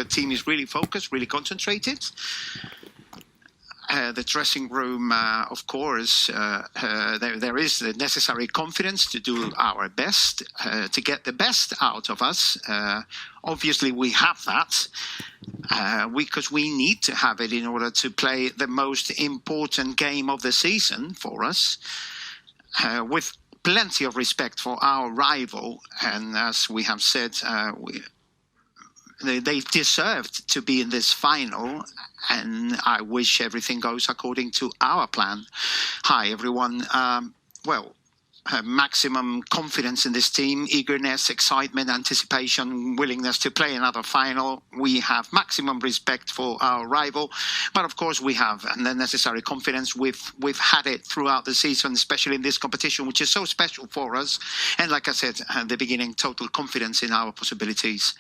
The team is really focused, really concentrated. The dressing room, of course, there is the necessary confidence to do our best, to get the best out of us. Obviously, we have that, because we need to have it in order to play the most important game of the season for us, with plenty of respect for our rival. And as we have said, they deserved to be in this final, and I wish everything goes according to our plan. Hi, everyone. Maximum confidence in this team, eagerness, excitement, anticipation, willingness to play another final. We have maximum respect for our rival, but of course we have the necessary confidence. We've had it throughout the season, especially in this competition, which is so special for us. And like I said at the beginning, total confidence in our possibilities.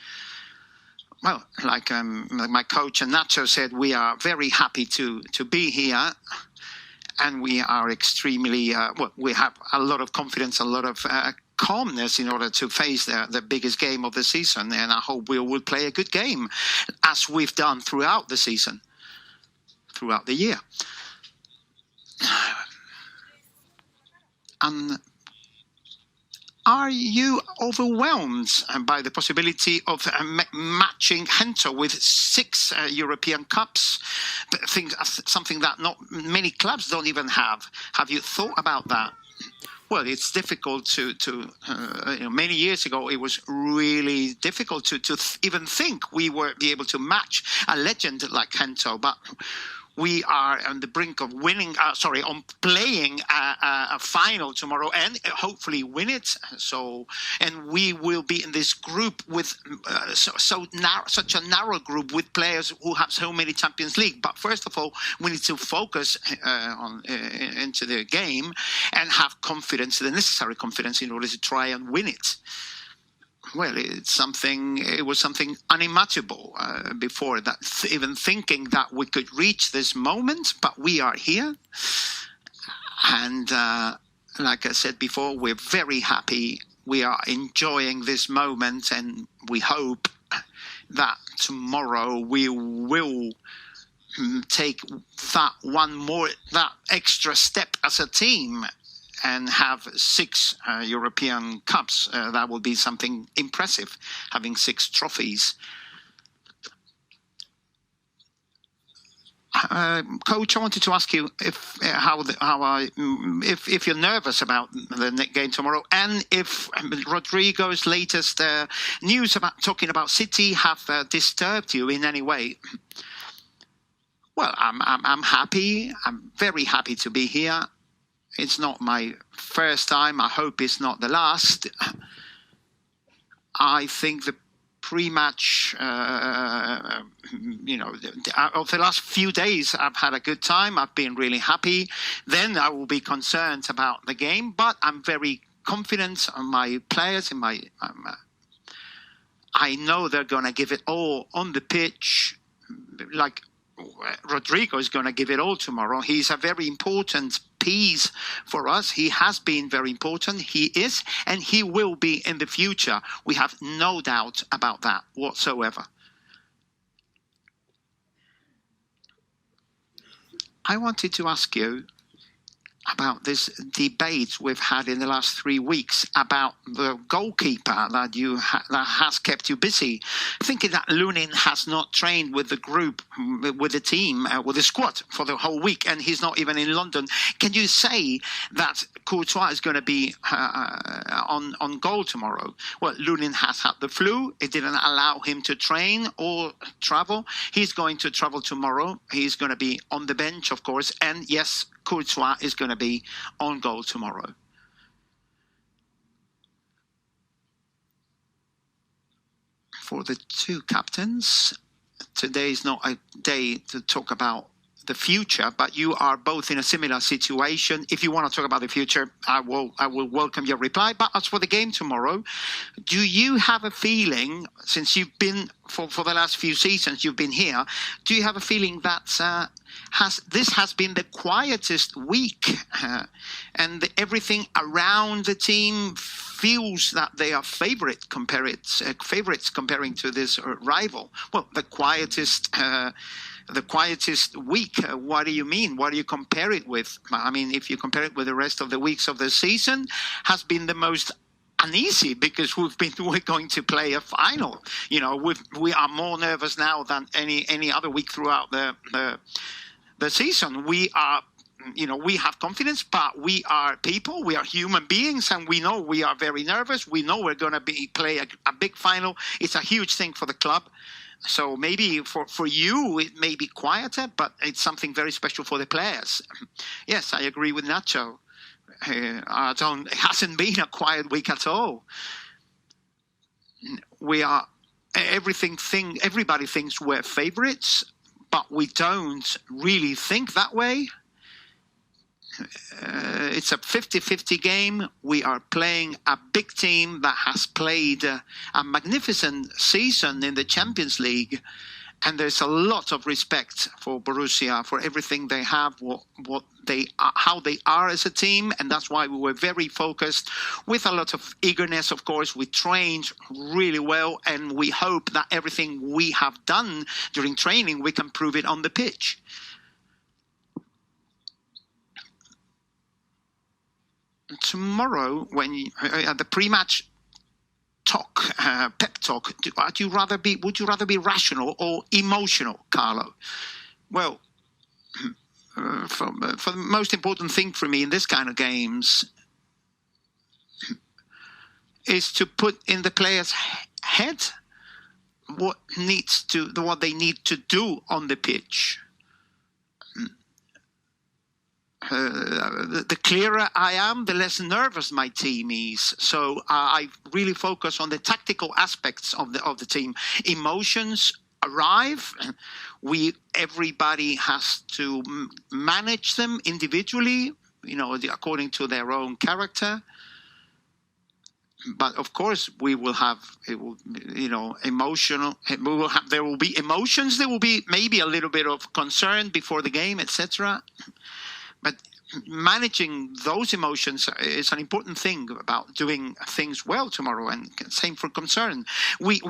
Well, like my coach and Nacho said, we are very happy to be here, and we are extremely, we have a lot of confidence, a lot of calmness in order to face the biggest game of the season, and I hope we will play a good game, as we've done throughout the season, throughout the year. Are you overwhelmed by the possibility of matching Gento with 6 European Cups? Something that not many clubs don't even have. Have you thought about that? Well, it's difficult to many years ago, it was really difficult to even think we were be able to match a legend like Gento, but we are on the brink of winning, on playing a final tomorrow, and hopefully win it. And we will be in this group with such a narrow group with players who have so many Champions League. But first of all, we need to focus into the game and have confidence, the necessary confidence, in order to try and win it. Well, it was something unimaginable before that, even thinking that we could reach this moment, but we are here. And like I said before, we're very happy. We are enjoying this moment, and we hope that tomorrow we will take that extra step as a team and have 6 European Cups. That will be something impressive, having 6 trophies. Coach, I wanted to ask you if you're nervous about the game tomorrow, and if Rodrigo's latest news about talking about City have disturbed you in any way. Well, I'm happy. I'm very happy to be here. It's not my first time. I hope it's not the last. I think the pre-match, of the last few days, I've had a good time. I've been really happy. Then I will be concerned about the game, but I'm very confident on my players. I know they're going to give it all on the pitch, like Rodrigo is going to give it all tomorrow. He's a very important piece for us. He has been very important. He is, and he will be in the future. We have no doubt about that whatsoever. I wanted to ask you about this debate we've had in the last 3 weeks about the goalkeeper that has kept you busy. Thinking that Lunin has not trained with the group, with the team, with the squad for the whole week, and he's not even in London. Can you say that Courtois is going to be on goal tomorrow? Well, Lunin has had the flu. It didn't allow him to train or travel. He's going to travel tomorrow. He's going to be on the bench, of course, and yes, Courtois is going to be on goal tomorrow. For the 2 captains, today is not a day to talk about the future, but you are both in a similar situation. If you want to talk about the future, I will welcome your reply. But as for the game tomorrow, do you have a feeling, since you've been for the last few seasons you've been here, do you have a feeling that this has been the quietest week, and everything around the team feels that they are favorites comparing to this rival? Well, the quietest week. What do you mean? What do you compare it with? I mean, if you compare it with the rest of the weeks of the season, has been the most uneasy, because we're going to play a final. You know, we are more nervous now than any other week throughout the season. We are, you know, we have confidence, but we are people, we are human beings, and we know we are very nervous. We know we're going to play a big final. It's a huge thing for the club. So maybe for you it may be quieter, but it's something very special for the players. Yes, I agree with Nacho. It hasn't been a quiet week at all. Everybody thinks we're favourites, but we don't really think that way. It's a 50-50 game. We are playing a big team that has played a magnificent season in the Champions League, and there's a lot of respect for Borussia, for everything they have, how they are as a team, and that's why we were very focused, with a lot of eagerness. Of course, we trained really well, and we hope that everything we have done during training, we can prove it on the pitch. Tomorrow, when at the pre-match talk, pep talk, would you rather be rational or emotional, Carlo? Well, for the most important thing for me in this kind of games is to put in the players' head what they need to do on the pitch. The clearer I am, the less nervous my team is. So I really focus on the tactical aspects of the team. Emotions arrive. Everybody has to manage them individually, you know, according to their own character. But of course, there will be emotions. There will be maybe a little bit of concern before the game, etc. But managing those emotions is an important thing about doing things well tomorrow, and same for concern. We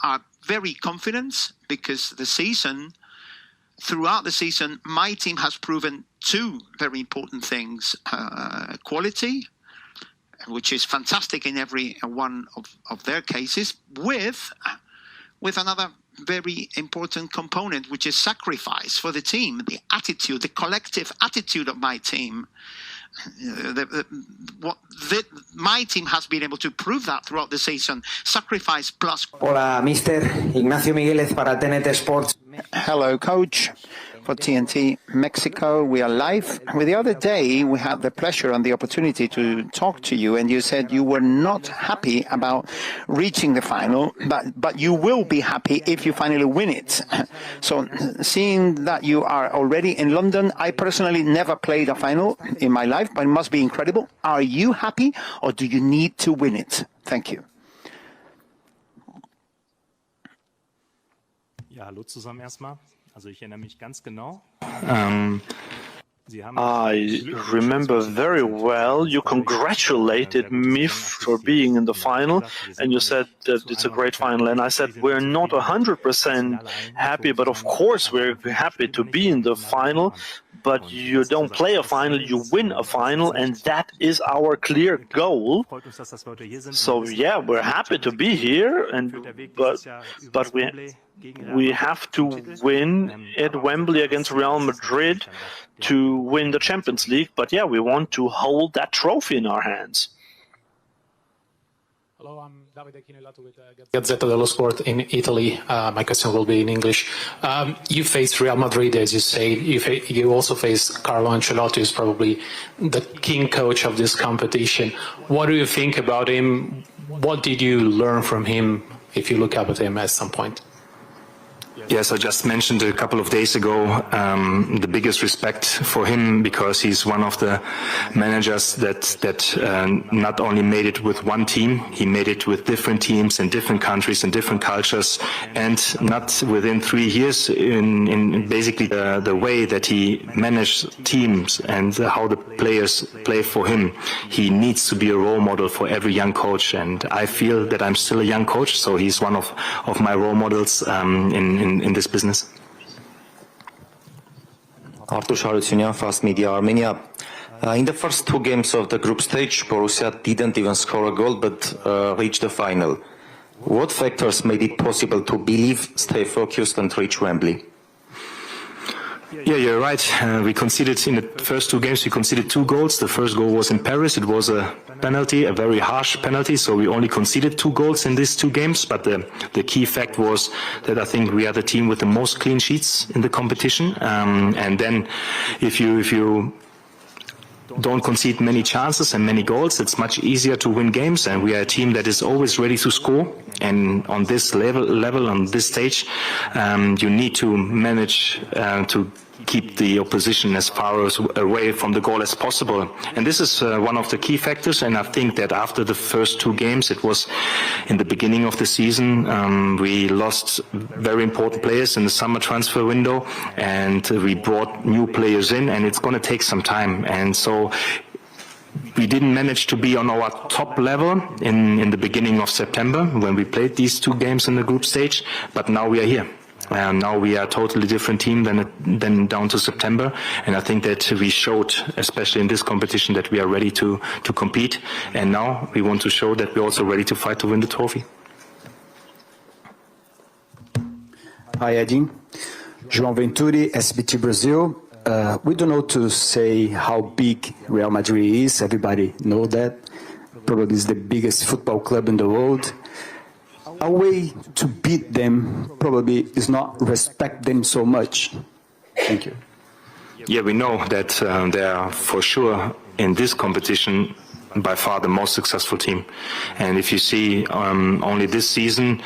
are very confident because throughout the season, my team has proven two very important things: quality, which is fantastic in every one of their cases, with another very important component, which is sacrifice for the team, the attitude, the collective attitude of my team. My team has been able to prove that throughout the season. Sacrifice plus. Hola, Mr. Ignacio Migueles para TNT Sports. Hello, Coach. For TNT Mexico, we are live. The other day, we had the pleasure and the opportunity to talk to you, and you said you were not happy about reaching the final, but you will be happy if you finally win it. So, seeing that you are already in London, I personally never played a final in my life, but it must be incredible. Are you happy, or do you need to win it? Thank you. Ja, hallo zusammen erstmal. Also ich erinnere mich ganz genau. I remember very well you congratulated me for being in the final, and you said that it's a great final, and I said we're not 100% happy, but of course we're happy to be in the final. But you don't play a final, you win a final, and that is our clear goal. So yeah, we're happy to be here, but we have to win at Wembley against Real Madrid to win the Champions League. But yeah, we want to hold that trophy in our hands. Hello, I'm Davide Chinellato with Gazzetta dello Sport in Italy. My question will be in English. You face Real Madrid, as you say. You also face Carlo Ancelotti, who's probably the king coach of this competition. What do you think about him? What did you learn from him, if you look up at him at some point? Yes, I just mentioned a couple of days ago the biggest respect for him, because he's one of the managers that not only made it with one team, he made it with different teams in different countries and different cultures, and not within 3 years in basically the way that he managed teams and how the players play for him. He needs to be a role model for every young coach, and I feel that I'm still a young coach, so he's one of my role models in this business. Artur Sharutyunyan, Fast Media Armenia. In the first 2 games of the group stage, Borussia didn't even score a goal but reached the final. What factors made it possible to believe, stay focused and reach Wembley? Yeah, you're right. We conceded in the first 2 games, we conceded 2 goals. The first goal was in Paris. It was a penalty, a very harsh penalty. So we only conceded 2 goals in these 2 games. But the key fact was that I think we are the team with the most clean sheets in the competition. And then if you don't concede many chances and many goals, it's much easier to win games, and we are a team that is always ready to score. And on this level on this stage, you need to manage to keep the opposition as far away from the goal as possible. And this is one of the key factors, and I think that after the first 2 games, it was in the beginning of the season, we lost very important players in the summer transfer window, and we brought new players in, and it's going to take some time. And so we didn't manage to be on our top level in the beginning of September when we played these 2 games in the group stage, but now we are here. Now we are a totally different team than down to September, and I think that we showed, especially in this competition, that we are ready to compete, and now we want to show that we're also ready to fight to win the trophy. Hi Edin, João Venturi, SBT Brazil. We don't know to say how big Real Madrid is, everybody knows that. Probably is the biggest football club in the world. A way to beat them probably is not respect them so much. Thank you. Yeah, we know that they are for sure in this competition by far the most successful team. And if you see only this season,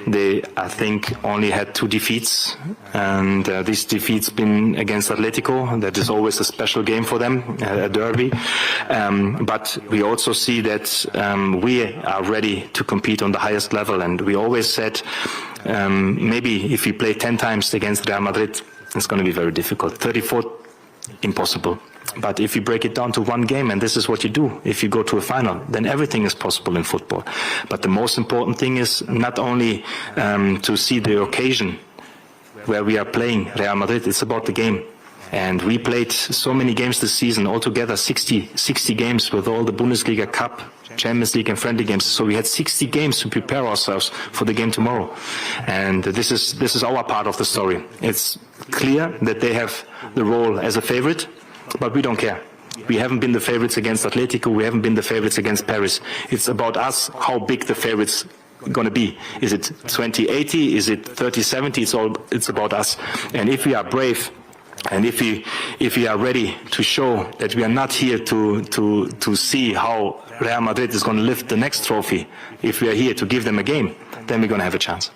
they, I think, only had 2 defeats. And these defeats been against Atletico. That is always a special game for them, a derby. But we also see that we are ready to compete on the highest level. And we always said, maybe if we play 10 times against Real Madrid, it's going to be very difficult. 34, impossible. But if you break it down to 1 game, and this is what you do, if you go to a final, then everything is possible in football. But the most important thing is not only to see the occasion where we are playing Real Madrid, it's about the game. And we played so many games this season, altogether 60 games with all the Bundesliga Cup, Champions League and friendly games. So we had 60 games to prepare ourselves for the game tomorrow. And this is our part of the story. It's clear that they have the role as a favorite, but we don't care. We haven't been the favorites against Atletico. We haven't been the favorites against Paris. It's about us, how big the favorites going to be. Is it 20-80? Is it 30-70? It's about us. And if we are brave, and if we are ready to show that we are not here to see how Real Madrid is going to lift the next trophy, if we are here to give them a game, then we're going to have a chance.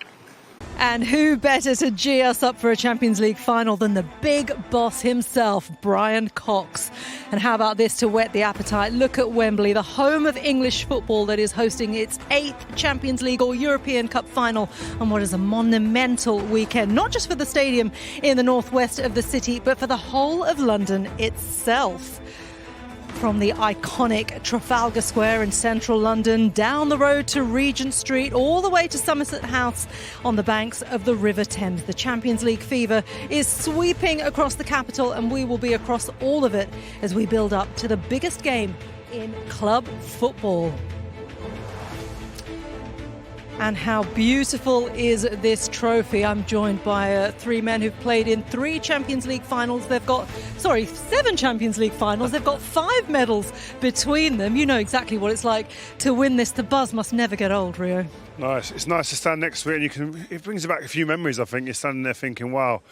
And who better to gee us up for a Champions League final than the big boss himself, Brian Cox. And how about this to whet the appetite? Look at Wembley, the home of English football that is hosting its 8th Champions League or European Cup final on what is a monumental weekend, not just for the stadium in the northwest of the city, but for the whole of London itself. From the iconic Trafalgar Square in central London, down the road to Regent Street, all the way to Somerset House on the banks of the River Thames. The Champions League fever is sweeping across the capital, and we will be across all of it as we build up to the biggest game in club football. And how beautiful is this trophy? I'm joined by 3 men who've played in 3 Champions League finals. 7 Champions League finals. They've got 5 medals between them. You know exactly what it's like to win this. The buzz must never get old, Rio. Nice. It's nice to stand next to it, and it brings back a few memories, I think. You're standing there thinking, wow,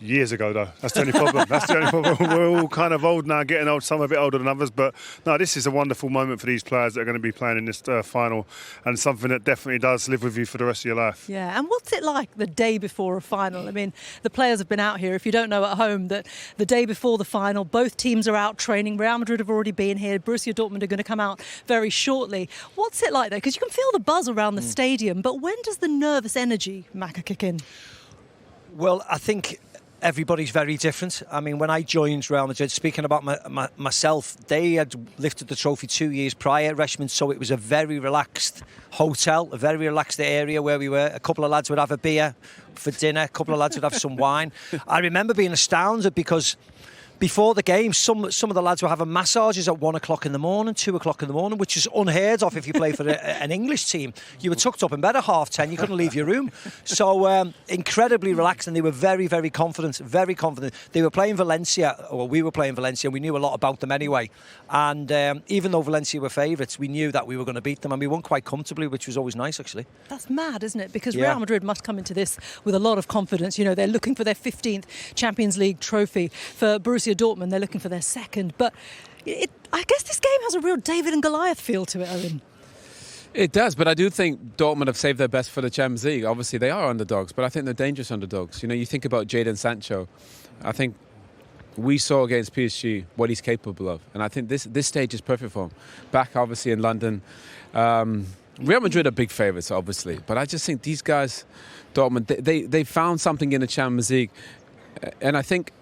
Years ago, though. That's the only problem. That's the only problem. We're all kind of old now, getting old. Some a bit older than others. But no, this is a wonderful moment for these players that are going to be playing in this final, and something that definitely does live with you for the rest of your life. Yeah, and what's it like the day before a final? I mean, the players have been out here. If you don't know at home, that the day before the final, both teams are out training. Real Madrid have already been here. Borussia Dortmund are going to come out very shortly. What's it like there? Because you can feel the buzz around the stadium. But when does the nervous energy, Macca, kick in? Well, I think everybody's very different. I mean, when I joined Real Madrid, speaking about myself, they had lifted the trophy 2 years prior at Richmond, so it was a very relaxed hotel, a very relaxed area where we were. A couple of lads would have a beer for dinner, a couple of lads would have some wine. I remember being astounded because before the game, some of the lads were having massages at 1 o'clock in the morning, 2 o'clock in the morning, which is unheard of if you play for an English team. You were tucked up in bed at 10:30, you couldn't leave your room. So incredibly relaxed, and they were very, very confident, very confident. They were playing Valencia, or we were playing Valencia, and we knew a lot about them anyway. And even though Valencia were favourites, we knew that we were going to beat them, and we won quite comfortably, which was always nice, actually. That's mad, isn't it? Because Real Madrid must come into this with a lot of confidence. You know, they're looking for their 15th Champions League trophy. For Borussia Dortmund, they're looking for their second. But I guess this game has a real David and Goliath feel to it, Owen. It does, but I do think Dortmund have saved their best for the Champions League. Obviously, they are underdogs, but I think they're dangerous underdogs. You know, you think about Jadon Sancho. I think we saw against PSG what he's capable of, and I think this stage is perfect for him. Back, obviously, in London. Real Madrid are big favourites, obviously, but I just think these guys, Dortmund, they found something in the Champions League, and I think,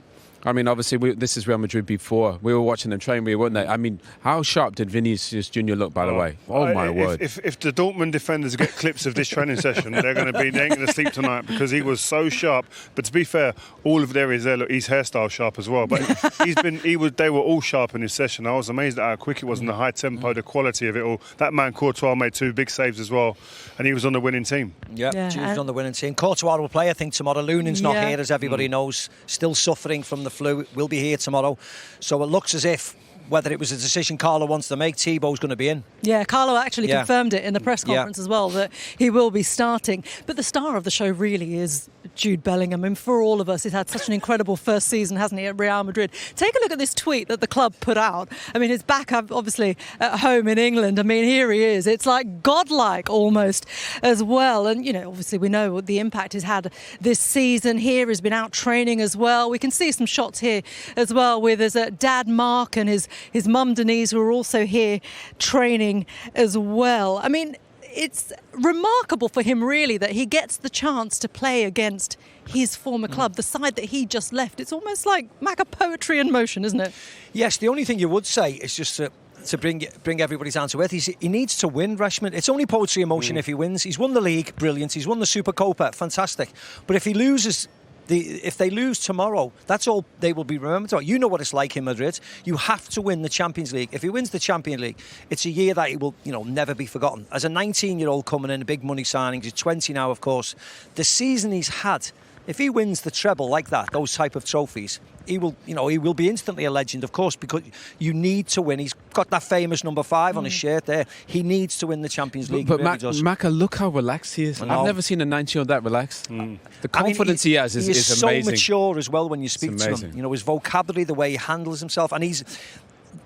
I mean, obviously, this is Real Madrid before. We were watching them train, weren't they? I mean, how sharp did Vinicius Jr look, by the way? Oh, my word. If the Dortmund defenders get clips of this training session, they ain't going to sleep tonight because he was so sharp. But to be fair, all of there is there. Look, his hairstyle sharp as well. But they were all sharp in his session. I was amazed at how quick it was and the high tempo, the quality of it all. That man, Courtois, made 2 big saves as well. And he was on the winning team. Yeah, he was on the winning team. Courtois will play, I think, tomorrow. Lunin's not here, as everybody knows. Still suffering from the flu. Will be here tomorrow. So it looks as if, whether it was a decision Carlo wants to make, Thibaut's going to be in. Yeah, Carlo actually confirmed it in the press conference as well, that he will be starting. But the star of the show really is Jude Bellingham. I mean, for all of us, he's had such an incredible first season, hasn't he, at Real Madrid. Take a look at this tweet that the club put out. I mean, he's back obviously at home in England. I mean, here he is. It's like godlike almost as well. And, you know, obviously we know what the impact he's had this season. Here he's been out training as well. We can see some shots here as well with his dad Mark and his mum Denise, who are also here training as well. I mean, it's remarkable for him, really, that he gets the chance to play against his former club, the side that he just left. It's almost like Macca poetry in motion, isn't it? Yes, the only thing you would say is just to bring everybody's down to earth. He needs to win, Richmond. It's only poetry in motion if he wins. He's won the league, brilliant. He's won the Supercopa, fantastic. But if he loses, if they lose tomorrow, that's all they will be remembered for. You know what it's like in Madrid. You have to win the Champions League. If he wins the Champions League, it's a year that he will, never be forgotten. As a 19-year-old coming in, a big money signing, he's 20 now, of course. The season he's had, if he wins the treble like that, those type of trophies, he will be instantly a legend, of course, because you need to win. He's got that famous number 5 on his shirt there. He needs to win the Champions League. But Macca, look how relaxed he is. I've never seen a 19-year-old that relaxed. The confidence he has is amazing. He's so mature as well when you speak to him. His vocabulary, the way he handles himself, and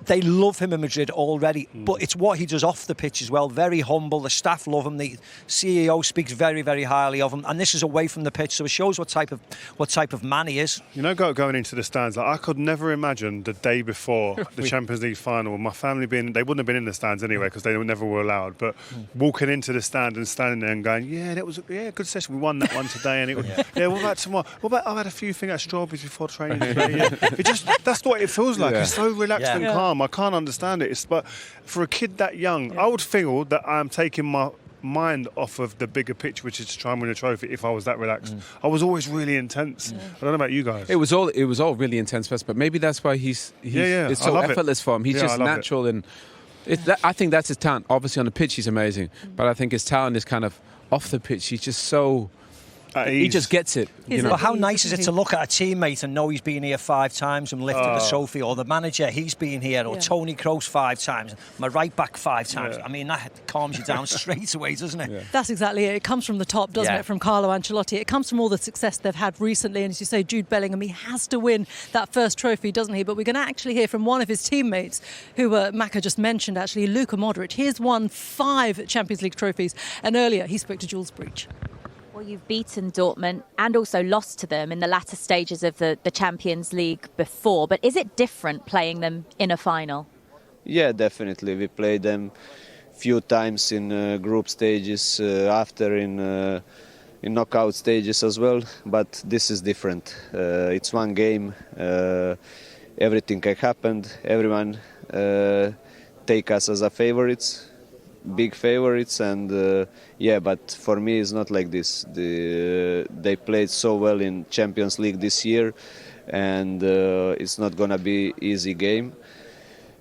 they love him in Madrid already, but it's what he does off the pitch as well. Very humble. The staff love him. The CEO speaks very, very highly of him, and this is away from the pitch, so it shows what type of man he is. Going into the stands, I could never imagine the day before the Champions League final, my family they wouldn't have been in the stands anyway because they never were allowed, but walking into the stand and standing there and going, that was a good session. We won that one today, and what about tomorrow? What about I had a few things at strawberries before training today. That's what it feels like. It's so relaxed and calm. I can't understand it. But for a kid that young, I would feel that I'm taking my mind off of the bigger pitch, which is to try and win a trophy. If I was that relaxed, I was always really intense. I don't know about you guys. It was all really intense, but maybe that's why he's it's so effortless for him. He's just natural, and I think that's his talent. Obviously on the pitch he's amazing, but I think his talent is kind of off the pitch. He's just so He just gets it. Well, how nice is it to look at a teammate and know he's been here 5 times and lifted the trophy, or the manager, he's been here, or Tony Kroos 5 times, my right back 5 times. I mean, that calms you down straight away, doesn't it? That's exactly it. It comes from the top, doesn't it, from Carlo Ancelotti. It comes from all the success they've had recently. And as you say, Jude Bellingham, he has to win that first trophy, doesn't he? But we're going to actually hear from one of his teammates, who Maka just mentioned, actually, Luka Modrić. He's won 5 Champions League trophies. And earlier, he spoke to Jules Breach. Well, you've beaten Dortmund and also lost to them in the latter stages of the Champions League before. But is it different playing them in a final? Yeah, definitely. We played them few times in group stages, after in knockout stages as well. But this is different. It's one game. Everything can happen. Everyone take us as a favorites. Big favorites, and but for me it's not like this. They played so well in Champions League this year, and it's not gonna be easy game.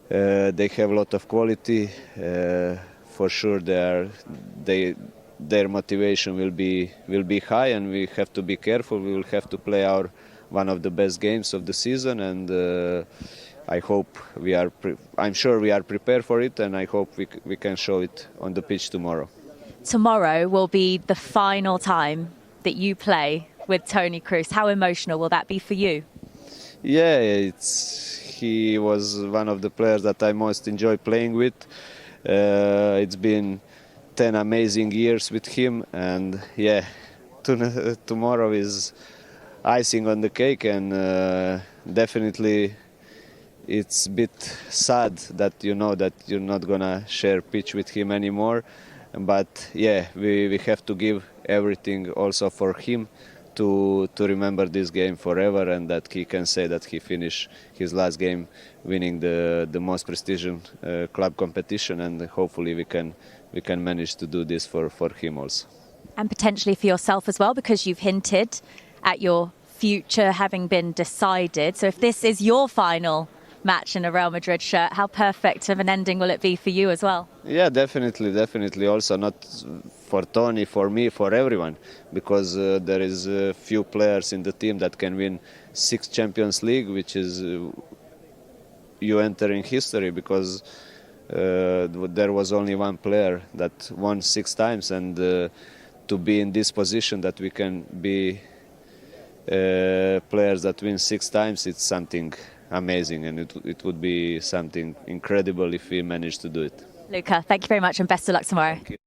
They have a lot of quality. For sure, their motivation will be high, and we have to be careful. We will have to play one of the best games of the season, and I hope I'm sure we are prepared for it, and I hope we can show it on the pitch tomorrow. Tomorrow will be the final time that you play with Tony Kroos. How emotional will that be for you? Yeah, he was one of the players that I most enjoy playing with. It's been 10 amazing years with him, and tomorrow is icing on the cake, and definitely it's a bit sad that you know that you're not gonna share pitch with him anymore. But we have to give everything also for him to remember this game forever, and that he can say that he finished his last game winning the most prestigious club competition, and hopefully we can manage to do this for him also. And potentially for yourself as well, because you've hinted at your future having been decided. So if this is your final match in a Real Madrid shirt, how perfect of an ending will it be for you as well? Yeah, definitely. Also not for Tony, for me, for everyone, because there is a few players in the team that can win 6 Champions League, which is you enter in history, because there was only one player that won 6 times, and to be in this position that we can be players that win 6 times, it's something amazing, and it would be something incredible if we managed to do it. Luka, thank you very much, and best of luck tomorrow. Thank you.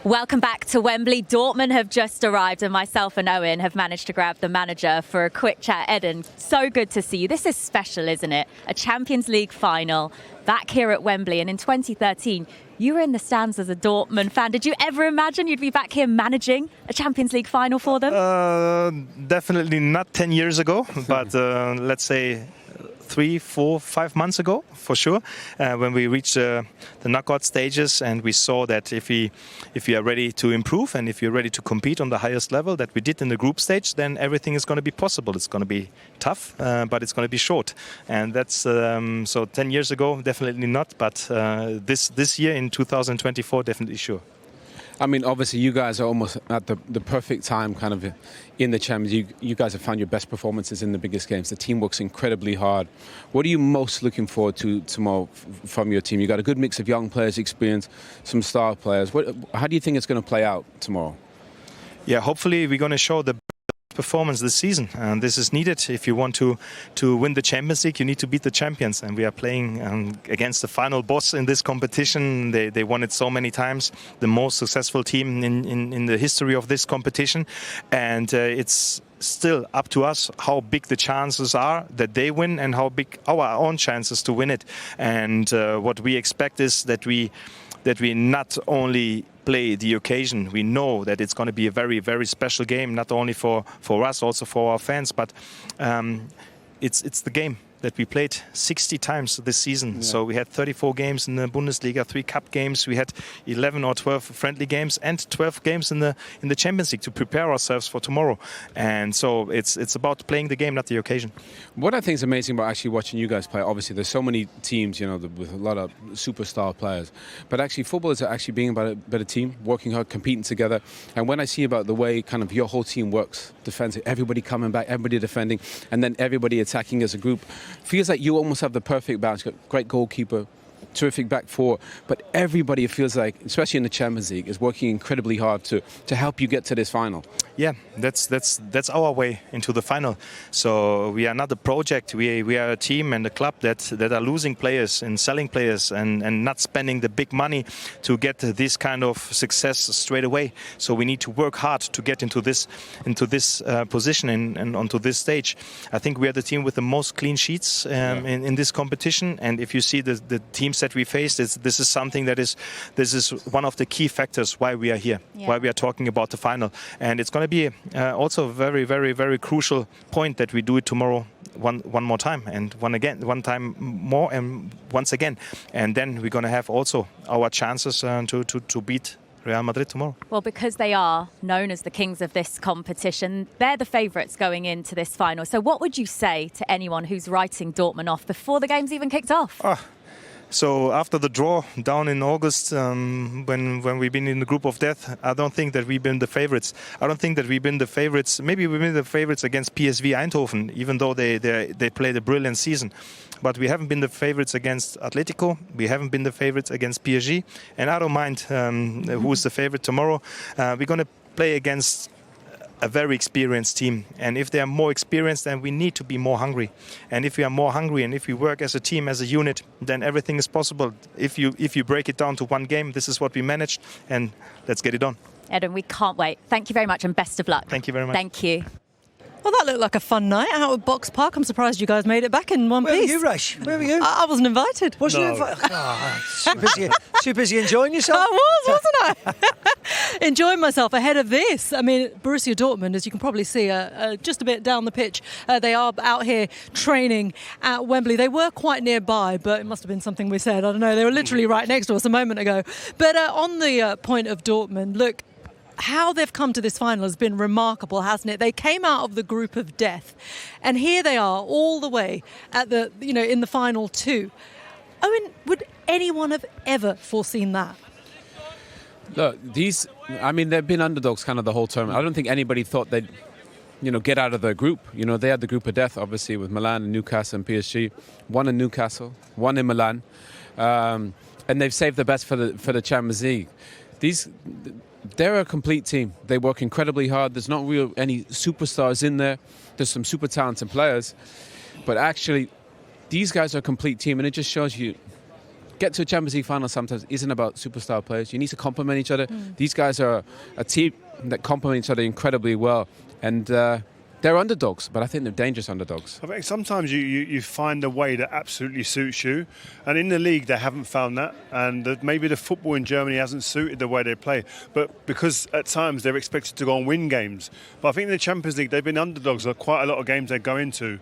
Welcome back to Wembley. Dortmund have just arrived, and myself and Owen have managed to grab the manager for a quick chat. Edin, so good to see you. This is special, isn't it? A Champions League final back here at Wembley, and in 2013 you were in the stands as a Dortmund fan. Did you ever imagine you'd be back here managing a Champions League final for them? Definitely not 10 years ago, but let's say 3, 4, 5 months ago, for sure, when we reached the knockout stages, and we saw that if we are ready to improve and if you're ready to compete on the highest level that we did in the group stage, then everything is going to be possible. It's going to be tough, but it's going to be short, and that's so 10 years ago, definitely not, but this year in 2024, definitely sure. I mean, obviously, you guys are almost at the perfect time, kind of in the Champions. You guys have found your best performances in the biggest games. The team works incredibly hard. What are you most looking forward to tomorrow from your team? You got a good mix of young players, experience, some star players. How do you think it's going to play out tomorrow? Yeah, hopefully we're going to show the performance this season, and this is needed. If you want to win the Champions League, you need to beat the champions, and we are playing against the final boss in this competition. They won it so many times, the most successful team in the history of this competition, and it's still up to us how big the chances are that they win and how big our own chances to win it. And what we expect is that we not only play the occasion. We know that it's going to be a very, very special game, not only for us, also for our fans, but it's the game. that we played 60 times this season. So we had 34 games in the Bundesliga, 3 cup games. We had 11 or 12 friendly games and 12 games in the Champions League to prepare ourselves for tomorrow. And so it's about playing the game, not the occasion. What I think is amazing about actually watching you guys play, obviously there's so many teams, with a lot of superstar players, but actually football is actually being about a better team, working hard, competing together. And when I see about the way kind of your whole team works, defensive, everybody coming back, everybody defending, and then everybody attacking as a group, feels like you almost have the perfect balance. You've got great goalkeeper, terrific back four, but everybody, it feels like, especially in the Champions League, is working incredibly hard to help you get to this final. Yeah, that's our way into the final. So we are not a project. We are a team and a club that are losing players and selling players and not spending the big money to get this kind of success straight away. So we need to work hard to get into this position and onto this stage. I think we are the team with the most clean sheets in this competition. And if you see the teams that we faced, this is something this is one of the key factors why we are here, why we are talking about the final. And it's going to be also a very, very, very crucial point that we do it tomorrow one more time and one time more and once again. And then we're going to have also our chances to beat Real Madrid tomorrow. Well, because they are known as the kings of this competition, they're the favourites going into this final. So what would you say to anyone who's writing Dortmund off before the game's even kicked off? So after the draw down in August, when we've been in the group of death, I don't think that we've been the favourites. I don't think that we've been the favourites. Maybe we've been the favourites against PSV Eindhoven, even though they played a brilliant season. But we haven't been the favourites against Atletico. We haven't been the favourites against PSG. And I don't mind who is the favourite tomorrow. We're going to play against a very experienced team, and if they are more experienced, then we need to be more hungry. And if we are more hungry and if we work as a team, as a unit, then everything is possible. If you break it down to one game, this is what we managed, and let's get it on. Edin, we can't wait. Thank you very much and best of luck. Thank you very much. Thank you. Well, that looked like a fun night out at Box Park. I'm surprised you guys made it back in one piece. Where were you, Rush? Where were you? I wasn't invited. Wasn't you invited? Too busy enjoying yourself? I was, wasn't I? Enjoying myself ahead of this. I mean, Borussia Dortmund, as you can probably see, just a bit down the pitch. They are out here training at Wembley. They were quite nearby, but it must have been something we said. I don't know. They were literally right next to us a moment ago. But on the point of Dortmund, look, how they've come to this final has been remarkable, hasn't it? They came out of the group of death, and here they are all the way at the, in the final two. Owen, would anyone have ever foreseen that? Look, they've been underdogs kind of the whole tournament. I don't think anybody thought they'd, get out of their group. They had the group of death, obviously, with Milan and Newcastle and PSG. One in Newcastle, one in Milan, and they've saved the best for the Champions League. They're a complete team. They work incredibly hard. There's not really any superstars in there. There's some super talented players. But actually, these guys are a complete team, and it just shows you, get to a Champions League final sometimes isn't about superstar players. You need to complement each other. These guys are a team that complement each other incredibly well. And they're underdogs, but I think they're dangerous underdogs. I think sometimes you find a way that absolutely suits you, and in the league they haven't found that, and maybe the football in Germany hasn't suited the way they play, but because at times they're expected to go and win games. But I think in the Champions League they've been underdogs on quite a lot of games they go into,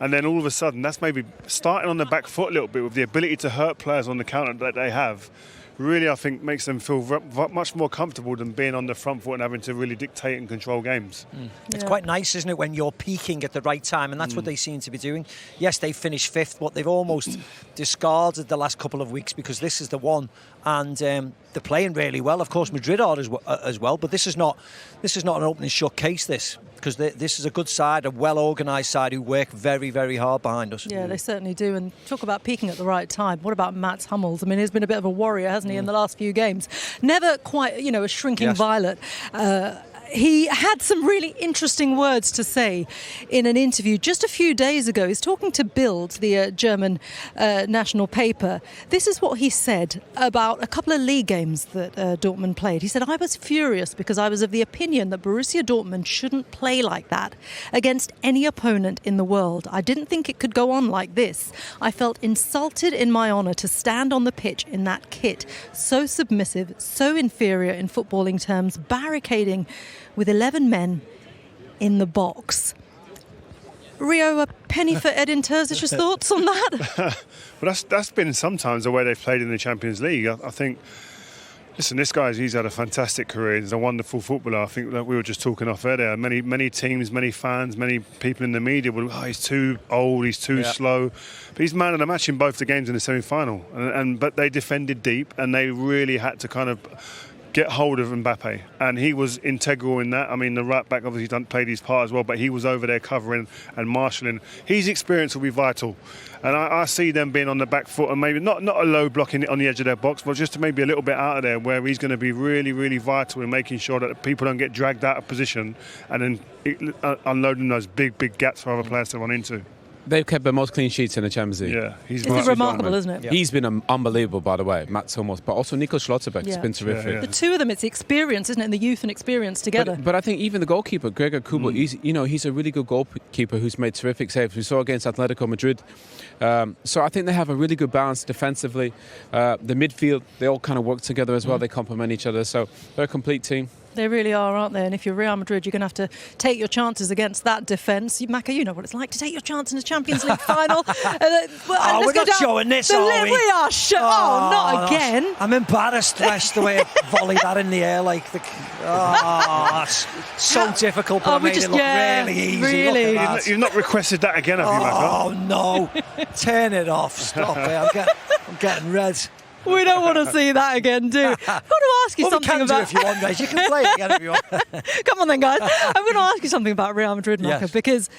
and then all of a sudden that's maybe starting on the back foot a little bit with the ability to hurt players on the counter that they have. Really, I think, makes them feel much more comfortable than being on the front foot and having to really dictate and control games. It's quite nice, isn't it, when you're peaking at the right time, and that's what they seem to be doing. Yes, they finished fifth, but they've almost discarded the last couple of weeks because this is the one, and they're playing really well. Of course, Madrid are as well, but this is not an open and shut case, because this is a good side, a well-organised side who work very, very hard behind us. Yeah, they certainly do. And talk about peaking at the right time. What about Mats Hummels? I mean, he's been a bit of a warrior, hasn't he, in the last few games? Never quite, a shrinking violet. He had some really interesting words to say in an interview just a few days ago. He's talking to Bild, the German national paper. This is what he said about a couple of league games that Dortmund played. He said, "I was furious because I was of the opinion that Borussia Dortmund shouldn't play like that against any opponent in the world. I didn't think it could go on like this. I felt insulted in my honour to stand on the pitch in that kit, so submissive, so inferior in footballing terms, barricading with 11 men in the box." Rio, a penny for Edin Terzic's thoughts on that? Well, that's been sometimes the way they've played in the Champions League. I think, listen, he's had a fantastic career. He's a wonderful footballer. I think that we were just talking off air there. Many teams, many fans, many people in the media would, he's too old, he's too slow. But he's man of the match in both the games in the semi-final. But they defended deep, and they really had to kind of get hold of Mbappe, and he was integral in that. I mean, the right back obviously played his part as well, but he was over there covering and marshalling. His experience will be vital, and I see them being on the back foot, and maybe not a low block on the edge of their box, but just maybe a little bit out of there, where he's going to be really, really vital in making sure that people don't get dragged out of position and then unloading those big gaps for other players to run into. They've kept the most clean sheets in the Champions League. Yeah, it's remarkable, isn't it? Yeah. He's been unbelievable, by the way, Mats Hummels, but also Nico Schlotterbeck's been terrific. The two of them, it's experience, isn't it? And the youth and experience together. But I think even the goalkeeper, Gregor Kobel, he's a really good goalkeeper who's made terrific saves. We saw against Atletico Madrid. So I think they have a really good balance defensively. The midfield, they all kind of work together as well. They complement each other. So they're a complete team. They really are, aren't they? And if you're Real Madrid, you're going to have to take your chances against that defence. Maka, you know what it's like to take your chance in a Champions League final. We're not showing this, are we? We are not again. I'm embarrassed, West, the way I volleyed that in the air. It's so difficult, but I made it look really easy. Really. Look at that. You've not requested that again, have you, Maka? Oh, no. Turn it off. Stop it. I'm getting red. We don't want to see that again, do we? I've got to ask you something about... if you want, guys. You can play it again if you want. Come on then, guys. I'm going to ask you something about Real Madrid, Maka, because...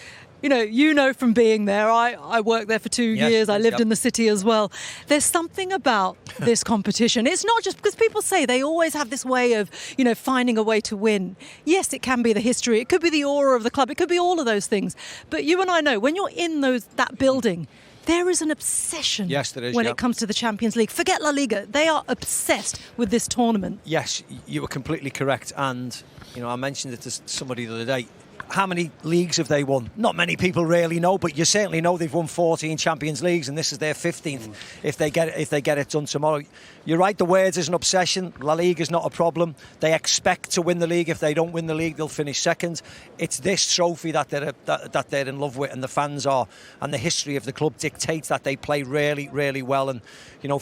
You know from being there, I worked there for 2 years, I lived in the city as well. There's something about this competition. It's not just because people say they always have this way of, finding a way to win. Yes, it can be the history, it could be the aura of the club, it could be all of those things. But you and I know, when you're in that building, there is an obsession when it comes to the Champions League. Forget La Liga. They are obsessed with this tournament. Yes, you were completely correct. And, I mentioned it to somebody the other day. How many leagues have they won? Not many people really know, but you certainly know they've won 14 Champions Leagues, and this is their 15th if they get it done tomorrow. You're right, the words is an obsession. La Liga is not a problem. They expect to win the league. If they don't win the league, they'll finish second. It's this trophy that they're in love with, and the fans are, and the history of the club dictates that they play really, really well. And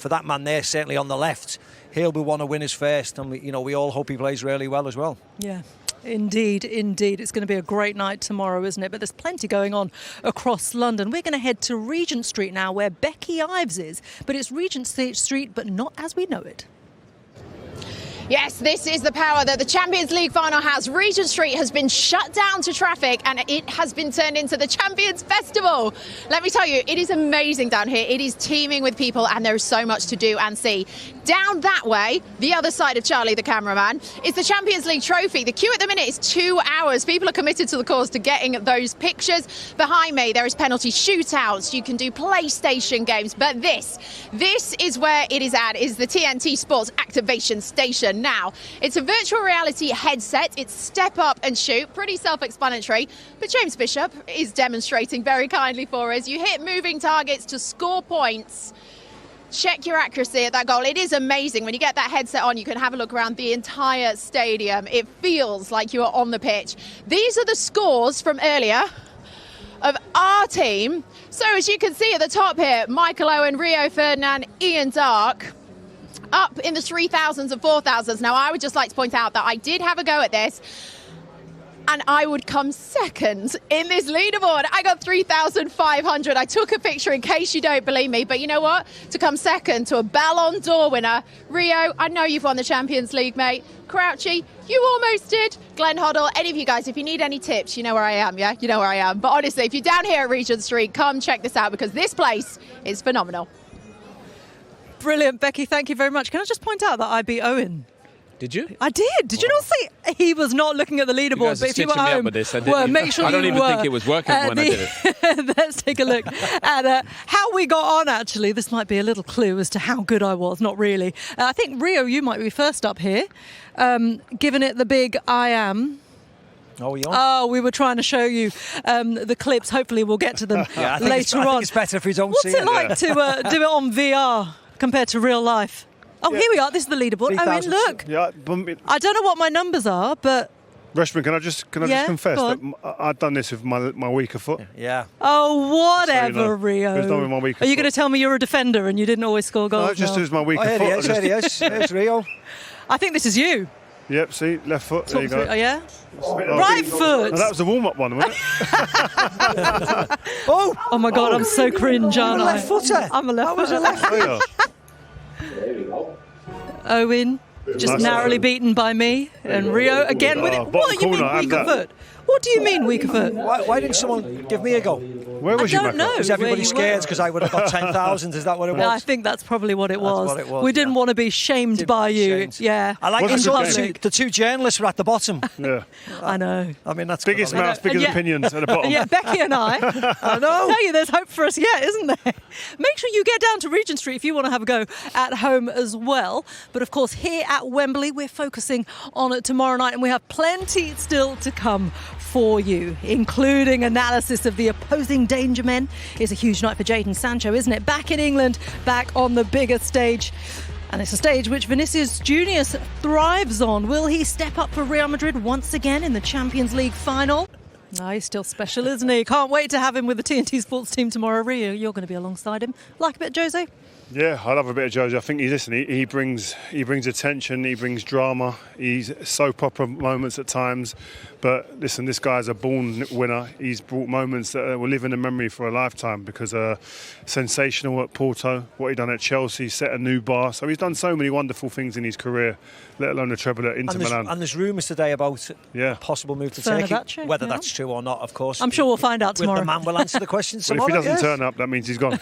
for that man there, certainly on the left, he'll be one of winners first, and we all hope he plays really well as well. Yeah. Indeed. It's going to be a great night tomorrow, isn't it? But there's plenty going on across London. We're going to head to Regent Street now, where Becky Ives is. But it's Regent Street, but not as we know it. Yes, this is the power that the Champions League final has. Regent Street has been shut down to traffic and it has been turned into the Champions Festival. Let me tell you, it is amazing down here. It is teeming with people and there is so much to do and see. Down that way, the other side of Charlie, the cameraman, is the Champions League trophy. The queue at the minute is 2 hours. People are committed to the cause to getting those pictures. Behind me, there is penalty shootouts. You can do PlayStation games. But this is where it is at, is the TNT Sports Activation Station. Now, it's a virtual reality headset. It's step up and shoot. Pretty self-explanatory. But James Bishop is demonstrating very kindly for us. You hit moving targets to score points. Check your accuracy at that goal. It is amazing. When you get that headset on, you can have a look around the entire stadium. It feels like you are on the pitch. These are the scores from earlier of our team. So as you can see at the top here, Michael Owen, Rio Ferdinand, Ian Darke, up in the 3,000s and 4,000s. Now, I would just like to point out that I did have a go at this, and I would come second in this leaderboard. I got 3,500. I took a picture in case you don't believe me, but you know what? To come second to a Ballon d'Or winner, Rio, I know you've won the Champions League, mate. Crouchy, you almost did. Glenn Hoddle, any of you guys, if you need any tips, you know where I am, yeah? You know where I am. But honestly, if you're down here at Regent Street, come check this out because this place is phenomenal. Brilliant, Becky. Thank you very much. Can I just point out that I beat Owen? Did you? I did. Did you not see? He was not looking at the leaderboard. But if you were home, with this, make sure I don't even think it was working when I did it. Let's take a look at how we got on, actually. This might be a little clue as to how good I was. Not really. I think, Rio, you might be first up here, giving it the big I am. Oh, we were trying to show you the clips. Hopefully we'll get to them later on. I think it's better if we don't see it. What's it like to do it on VR compared to real life? Oh, here we are. This is the leaderboard. I mean, look. Yeah, I don't know what my numbers are, but Reshman, can I just confess that I've done this with my weaker foot? Yeah. Oh, whatever, So, Rio. It was done with my weaker Are you foot. going to tell me you're a defender and you didn't always score goals? No, just as my weaker foot. There he is. There's Rio. I think this is you. Yep, see, left foot. There you go. Oh, yeah? Right foot. Oh, that was the warm-up one, wasn't it? Oh my God, I'm so cringe, aren't I? Left footer. I'm a left footer. I was a left Oh, yeah. Owen, just Nice narrowly one. beaten by me. And Rio again with it. bottom What do you mean corner, weaker have that. foot? What do you mean weaker foot? Why didn't someone give me a go? Where was I you, don't know. Was everybody scared because I would have got 10,000? Is that what it was? No, I think that's probably what it was. what it was, We didn't want to be shamed by you. shamed. Yeah. I like Wasn't the a good game. the two journalists were at the bottom. Yeah. I know. I mean, that's Biggest good. mouth, biggest yeah. opinions at the bottom. Yeah, Becky and I tell you there's hope for us yet, isn't there? Make sure you get down to Regent Street if you want to have a go at home as well. But of course, here at Wembley, we're focusing on it tomorrow night, and we have plenty still to come for you, including analysis of the opposing danger men. It's a huge night for Jadon Sancho, isn't it? Back in England, back on the bigger stage. And it's a stage which Vinicius Jr thrives on. Will he step up for Real Madrid once again in the Champions League final? No, he's still special, isn't he? Can't wait to have him with the TNT Sports team tomorrow. Rio, you're going to be alongside him. Like a bit, Jose? Yeah, I love a bit of Jose. I think he brings attention, he brings drama. He's so proper moments at times. But listen, this guy's a born winner. He's brought moments that will live in the memory for a lifetime because sensational at Porto, what he done at Chelsea, set a new bar. So he's done so many wonderful things in his career, let alone the treble at Inter Milan. And there's rumours today about a possible move to Turkey. Fenerbahce, Whether yeah. that's true or not, of course. I'm sure we'll find out tomorrow. The man will answer the question Well, if he doesn't turn up, that means he's gone.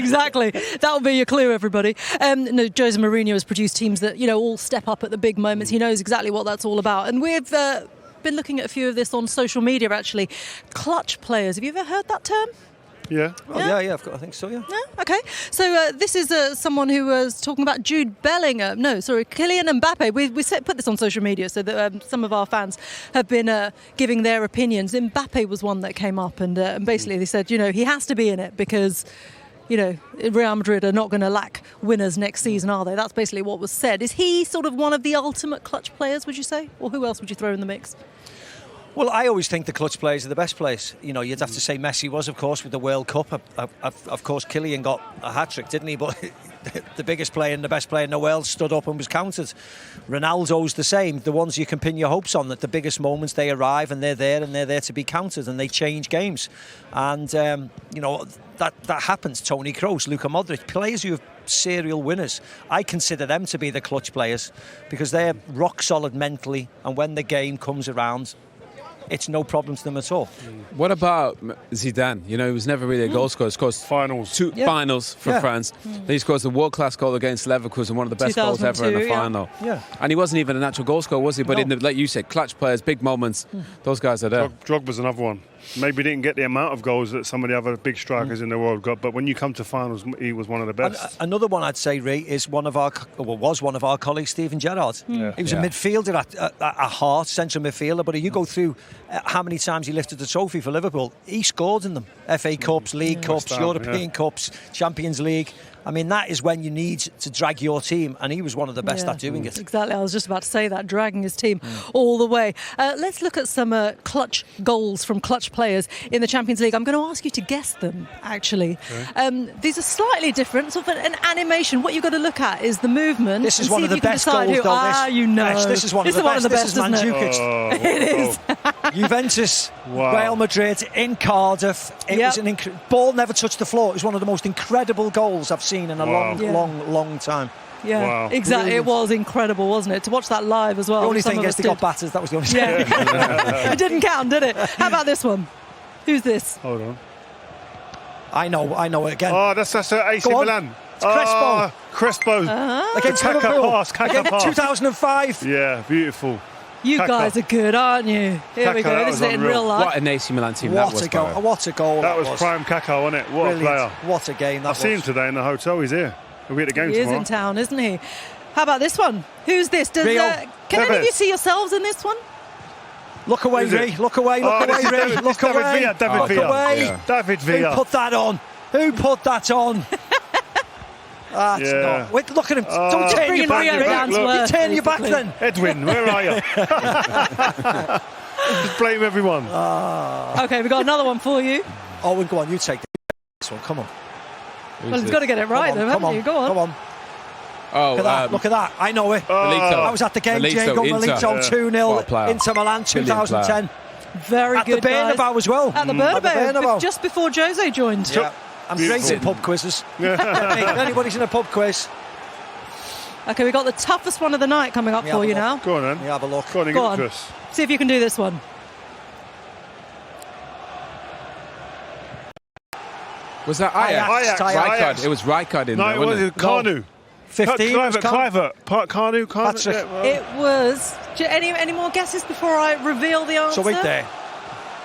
Exactly. That'll be your clue, everybody. No, Jose Mourinho has produced teams that, all step up at the big moments. He knows exactly what that's all about. And we've been looking at a few of this on social media, actually. Clutch players. Have you ever heard that term? Yeah. Oh, yeah, I think so, yeah. Okay. So this is someone who was talking about Jude Bellingham. Kylian Mbappe. We put this on social media so that some of our fans have been giving their opinions. Mbappe was one that came up, and basically they said, he has to be in it because Real Madrid are not going to lack winners next season, are they? That's basically what was said. Is he sort of one of the ultimate clutch players, would you say? Or who else would you throw in the mix? Well, I always think the clutch players are the best players. You'd have to say Messi was, of course, with the World Cup. Of course, Kylian got a hat-trick, didn't he? But the biggest player and the best player in the world stood up and was counted. Ronaldo's the same. The ones you can pin your hopes on, that the biggest moments, they arrive and they're there to be counted, and they change games. And, that happens. Toni Kroos, Luka Modrić, players who have serial winners. I consider them to be the clutch players because they're rock solid mentally, and when the game comes around, it's no problem to them at all. What about Zidane? He was never really a goal scorer. He scores two finals for France. Then he scores a world-class goal against Leverkusen, one of the best goals ever in a final. Yeah. And he wasn't even a natural goal scorer, was he? But like you said, clutch players, big moments, those guys are there. Drogba's another one. Maybe didn't get the amount of goals that some of the other big strikers in the world got, but when you come to finals, he was one of the best. Another one I'd say, Ray, is was one of our colleagues, Steven Gerrard. He was a midfielder at heart, central midfielder, but if you go through how many times he lifted the trophy for Liverpool, he scored in them. FA Cups, League Cups, European Cups, Champions League. I mean, that is when you need to drag your team, and he was one of the best at doing it. Exactly, I was just about to say that, dragging his team all the way. Let's look at some clutch goals from clutch players in the Champions League. I'm going to ask you to guess them, actually. These are slightly different, sort of an animation. What you've got to look at is the movement. This is one of the best goals, This is one of the best. This is Mandzukic. It is. Juventus, Real Madrid in Cardiff. It was an ball never touched the floor. It was one of the most incredible goals I've seen in a long time. Yeah, exactly. Brilliant. It was incredible, wasn't it? To watch that live as well. The only thing is they got battered. That was the only thing. It didn't count, did it? How about this one? Who's this? Hold on. I know it again. Oh, that's AC Milan. It's Crespo. Crespo. Against Liverpool. 2005. Yeah, beautiful. You guys are good, aren't you? Here we go. This is it in real life. What an AC Milan team that was. What a goal. That was prime Kaká, wasn't it? What a player. What a game that was. I see him today in the hotel. He's here. We'll be at the game tomorrow. He is in town, isn't he? How about this one? Who's this? Can any of you see yourselves in this one? Look away, Ray. Look away, Ray. Look away. David Villa. Who put that on? No. Wait, look at him. Don't turn your back. You turn your back then. Edwin, where are you? Just blame everyone. Okay, we've got another one for you. Owen, go on, you take this one. Come on. Well, he's got to get it right, though, haven't you? Go on. Come on. Oh, look at that. I know it. I was at the game, Diego Milito, 2-0. Inter Milan, 2010. Very good, At the Bernabeu as well. At the Bernabeu, just before Jose joined. Yeah. I'm great at pub quizzes. Anybody's in a pub quiz. Okay, we've got the toughest one of the night coming up for you now. Go on, then. You have a look. Go on, give it to us. See if you can do this one. Was that Ajax? Ajax. It was Rijkaard in there, wasn't it? Carnu. 15. Kluivert. Carnu. Patrick. It was. Any more guesses before I reveal the answer? So wait there.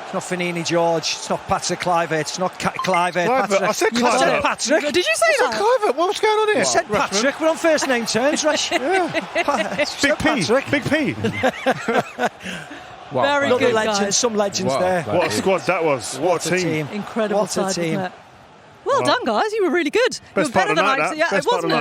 It's not Finini George. It's not Patrick Kluivert. It's not Kluivert. I said Kluivert. Patrick. Did you say that? Kluivert. What was going on here? You said Patrick. We're on first name terms, Rash. Big P. Wow, Very good, legends. guys. Some legends there. What a squad that was. What a team. Incredible What a side, team. wasn't it? Well done, guys. You were really good. You were better than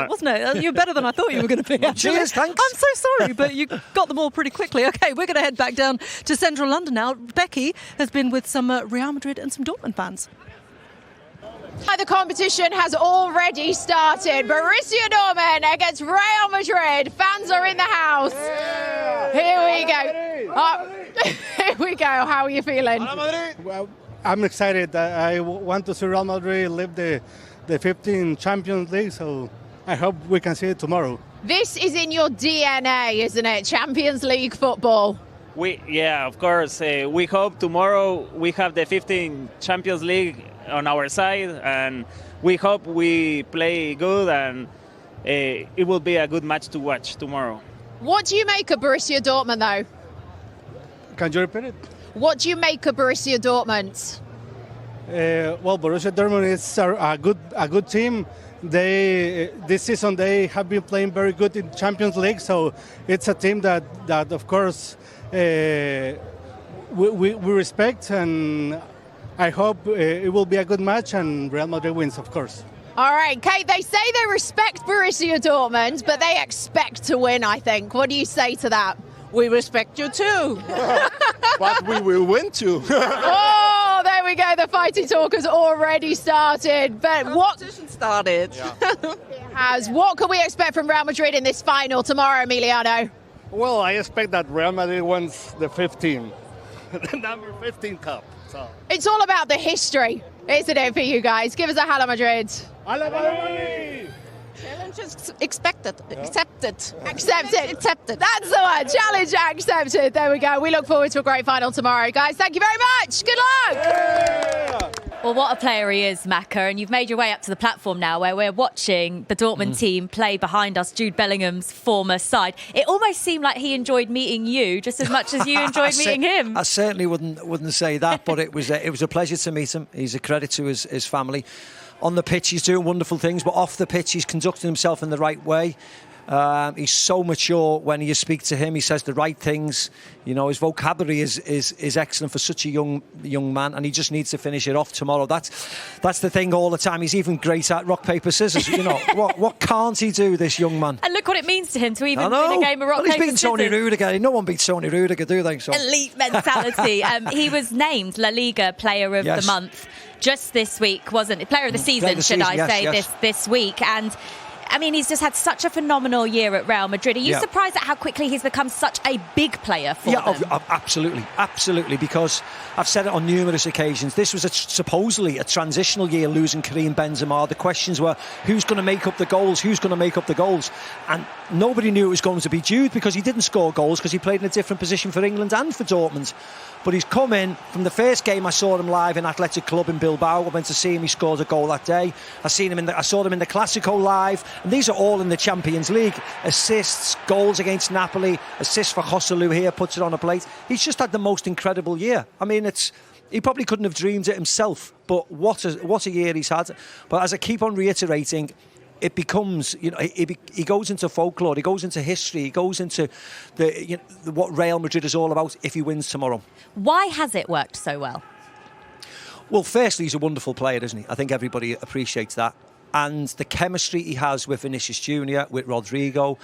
wasn't it? You were better than I thought you were going to be. Cheers, thanks. I'm so sorry, but you got them all pretty quickly. Okay, we're going to head back down to central London now. Becky has been with some Real Madrid and some Dortmund fans. The competition has already started. Borussia Dortmund against Real Madrid. Fans are in the house. Here we go. Here we go. How are you feeling? Well, I'm excited. I want to see Real Madrid live the 15 Champions League, so I hope we can see it tomorrow. This is in your DNA, isn't it? Champions League football. Of course. We hope tomorrow we have the 15 Champions League on our side, and we hope we play good, and it will be a good match to watch tomorrow. What do you make of Borussia Dortmund, though? Can you repeat it? What do you make of Borussia Dortmund? Well, Borussia Dortmund is a good team. This season they have been playing very good in Champions League, so it's a team that of course we respect, and I hope it will be a good match and Real Madrid wins, of course. All right, Kate, they say they respect Borussia Dortmund, but they expect to win, I think. What do you say to that? We respect you too. But we will win too. Oh, there we go. The fighting talk has already started. But what started? It has. What can we expect from Real Madrid in this final tomorrow, Emiliano? Well, I expect that Real Madrid wins the 15, the number 15 cup. So. It's all about the history, isn't it, for you guys? Give us a Hala Madrid. Hala Madrid! Challenge accepted. Accepted. Accepted. That's the one. Challenge accepted. There we go. We look forward to a great final tomorrow, guys. Thank you very much. Good luck. Yeah. Well, what a player he is, Macca. And you've made your way up to the platform now where we're watching the Dortmund team play behind us, Jude Bellingham's former side. It almost seemed like he enjoyed meeting you just as much as you enjoyed meeting him. I certainly wouldn't say that, but it was a pleasure to meet him. He's a credit to his family. On the pitch, he's doing wonderful things, but off the pitch, he's conducting himself in the right way. He's so mature when you speak to him. He says the right things. You know, his vocabulary is excellent for such a young man, and he just needs to finish it off tomorrow. That's the thing all the time. He's even great at rock, paper, scissors. You know, what can't he do, this young man? And look what it means to him to even win a game of rock, paper, scissors. He's beaten Tony scissors. Rudiger. No one beats Tony Rudiger, do they? So. Elite mentality. He was named La Liga Player of the Month just this week, wasn't it? Player of the season, should I say, this week. And I mean, he's just had such a phenomenal year at Real Madrid. Are you surprised at how quickly he's become such a big player for them? Absolutely, because I've said it on numerous occasions. This was supposedly a transitional year, losing Karim Benzema. The questions were, who's going to make up the goals? And nobody knew it was going to be Jude, because he didn't score goals because he played in a different position for England and for Dortmund. But he's come in from the first game. I saw him live in Athletic Club in Bilbao. I went to see him. He scored a goal that day. I saw him in the Classico live, and these are all in the Champions League. Assists, goals against Napoli, assists for Joselu here, puts it on a plate. He's just had the most incredible year. I mean, he probably couldn't have dreamed it himself. But what a year he's had. But as I keep on reiterating, it becomes, you know, he goes into folklore, he goes into history, he goes into what Real Madrid is all about if he wins tomorrow. Why has it worked so well? Well, firstly, he's a wonderful player, isn't he? I think everybody appreciates that. And the chemistry he has with Vinicius Jr, with Rodrigo,